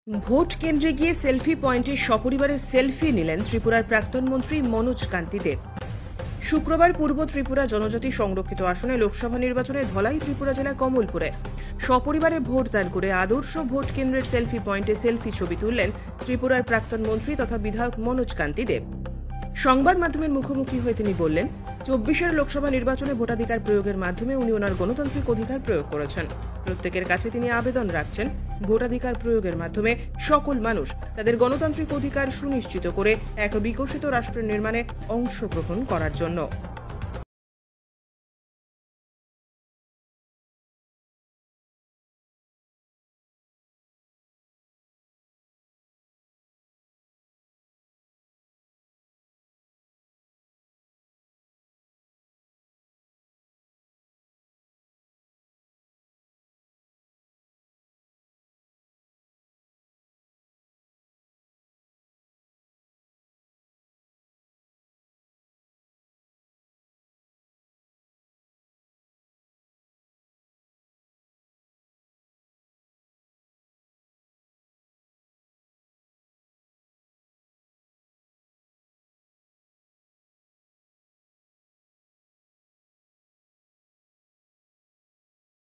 Vote কেন্দ্রে গিয়ে selfie পয়েন্টে সপরিবারে সেলফি নিলেন ত্রিপুরার প্রাক্তন মন্ত্রী মনোজ কান্তি দেব। শুক্রবার পূর্ব ত্রিপুরা জনজাতি সংরক্ষিত আসনে লোকসভা নির্বাচনে ধলাই ত্রিপুরা জেলা কমলপুরে সপরিবারে ভোটদান করে আদর্শ ভোট কেন্দ্রের সেলফি পয়েন্টে সেলফি ছবি তুললেন ত্রিপুরার প্রাক্তন মন্ত্রী তথা বিধায়ক মনোজ কান্তি দেব। সংবাদ মাধ্যমের মুখোমুখি হয়ে তিনি বললেন, ২৪ লোকসভা নির্বাচনে ভোটাধিকার প্রয়োগের মাধ্যমে উনি ওনার গণতান্ত্রিক অধিকার প্রয়োগ করেছেন। প্রত্যেকের কাছে তিনি আবেদন রাখছেন, ভোটাধিকার প্রয়োগের মাধ্যমে সকল মানুষ তাদের গণতান্ত্রিক অধিকার সুনিশ্চিত করে এক বিকশিত রাষ্ট্রের নির্মাণে অংশগ্রহণ করার জন্য।